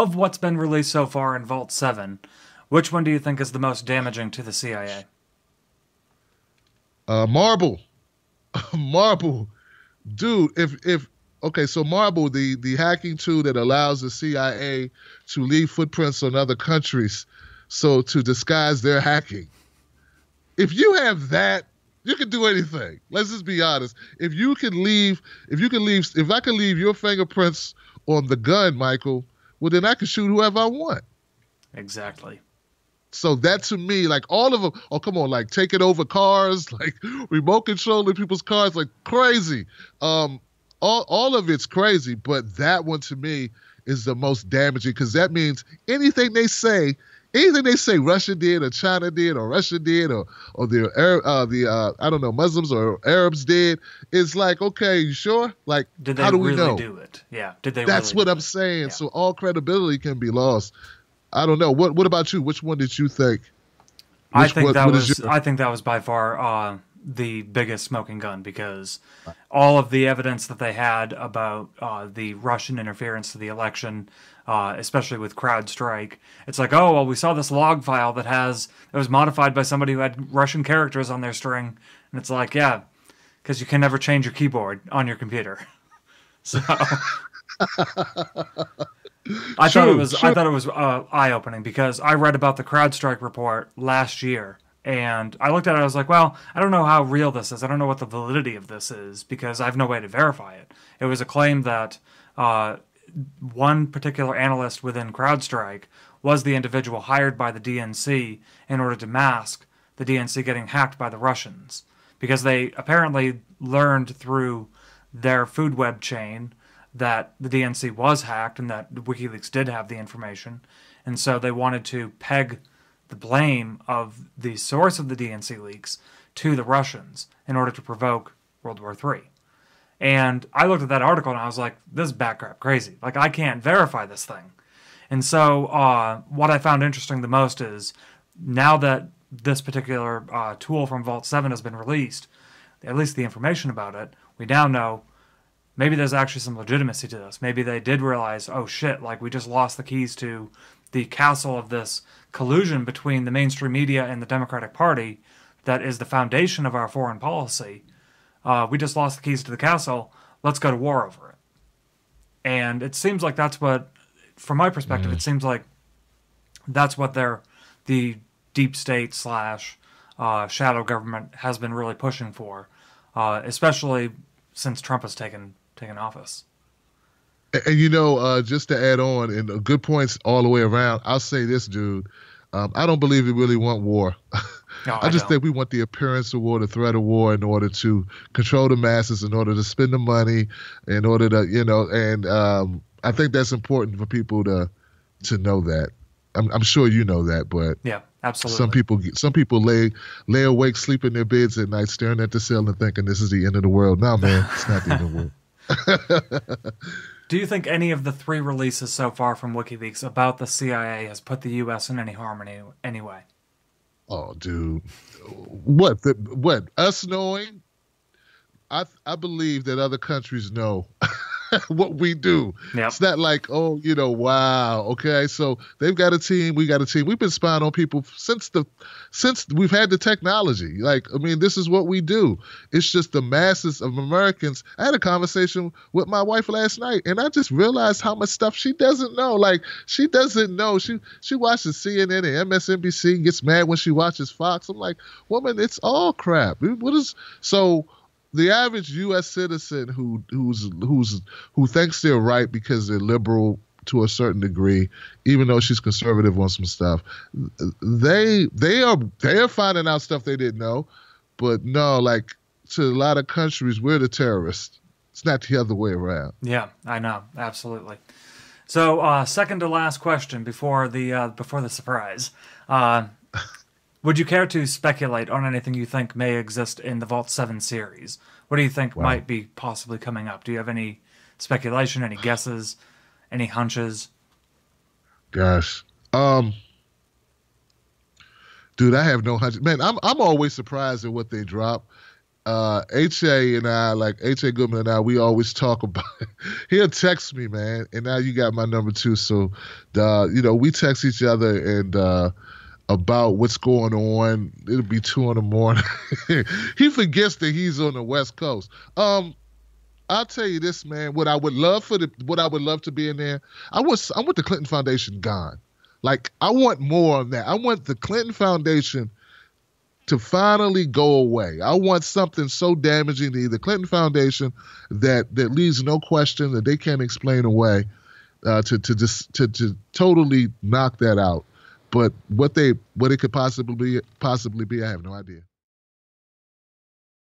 of what's been released so far in Vault 7, which one do you think is the most damaging to the CIA? Marble, Marble, dude. If okay, so Marble, the hacking tool that allows the CIA to leave footprints on other countries, so to disguise their hacking. If you have that, you can do anything. Let's just be honest. If I can leave your fingerprints on the gun, Michael, well then I can shoot whoever I want. Exactly. So that to me, like all of them, oh come on, like taking over cars, like remote controlling people's cars, like crazy. All of it's crazy, but that one to me is the most damaging because that means anything they say Russia did or China did or Russia did or I don't know, Muslims or Arabs did, it's like, okay, you sure? Like, Did they how do we really know? do it? Yeah. Did they That's really what do I'm it? saying. Yeah. So all credibility can be lost. I don't know. What about you? Which one did you think? I Which think what, that what is was your I think that was by far the biggest smoking gun because all of the evidence that they had about the Russian interference to the election, especially with CrowdStrike, it's like, oh well, we saw this log file that was modified by somebody who had Russian characters on their string, and it's like, yeah, because you can never change your keyboard on your computer. So I thought it was eye opening because I read about the CrowdStrike report last year and I looked at it. I was like, well, I don't know how real this is. I don't know what the validity of this is because I have no way to verify it. It was a claim that one particular analyst within CrowdStrike was the individual hired by the DNC in order to mask the DNC getting hacked by the Russians because they apparently learned through their food web chain that the DNC was hacked and that Wikileaks did have the information. And so they wanted to peg the blame of the source of the DNC leaks to the Russians in order to provoke World War III. And I looked at that article and I was like, this is backcrap crazy. Like, I can't verify this thing. And so what I found interesting the most is now that this particular tool from Vault 7 has been released, at least the information about it, we now know maybe there's actually some legitimacy to this. Maybe they did realize, oh shit, like we just lost the keys to the castle of this collusion between the mainstream media and the Democratic Party that is the foundation of our foreign policy. We just lost the keys to the castle. Let's go to war over it. And it seems like that's what, from my perspective, it seems like that's what the deep state slash shadow government has been really pushing for, especially since Trump has taken office. And just to add on, and good points all the way around, I'll say this, dude. I don't believe we really want war. No, I just think we want the appearance of war, the threat of war, in order to control the masses, in order to spend the money, in order to, and I think that's important for people to know that. I'm sure you know that, but yeah, absolutely. Some people lay awake, sleep in their beds at night, staring at the ceiling, thinking this is the end of the world. No, man, it's not the end of the world. Do you think any of the 3 releases so far from WikiLeaks about the CIA has put the U.S. in any harm in any way? Oh, dude, what us knowing? I believe that other countries know what we do. Yep. It's not like, oh, wow, okay, so they've got a team, we got a team. We've been spying on people since we've had the technology. Like, I mean, this is what we do. It's just the masses of Americans. I had a conversation with my wife last night, and I just realized how much stuff she doesn't know. Like, she doesn't know. She watches CNN and MSNBC, gets mad when she watches Fox. I'm like, woman, it's all crap. So the average U.S. citizen who thinks they're right because they're liberal to a certain degree, even though she's conservative on some stuff, they are finding out stuff they didn't know. But no, like to a lot of countries, we're the terrorists. It's not the other way around. Yeah, I know, absolutely. So, second to last question before the surprise. Would you care to speculate on anything you think may exist in the Vault 7 series? What do you think might be possibly coming up? Do you have any speculation, any guesses, any hunches? Gosh. Dude, I have no hunches. Man, I'm always surprised at what they drop. HA and I, like HA Goodman and I, we always talk about it. He'll text me, man, and now you got my number too. So, we text each other and about what's going on. It'll be 2 in the morning. He forgets that he's on the West Coast. I'll tell you this, man. What I would love to be in there. I want the Clinton Foundation gone. Like, I want more of that. I want the Clinton Foundation to finally go away. I want something so damaging to the Clinton Foundation that leaves no question that they can't explain away, to totally knock that out. But what it could possibly be, I have no idea.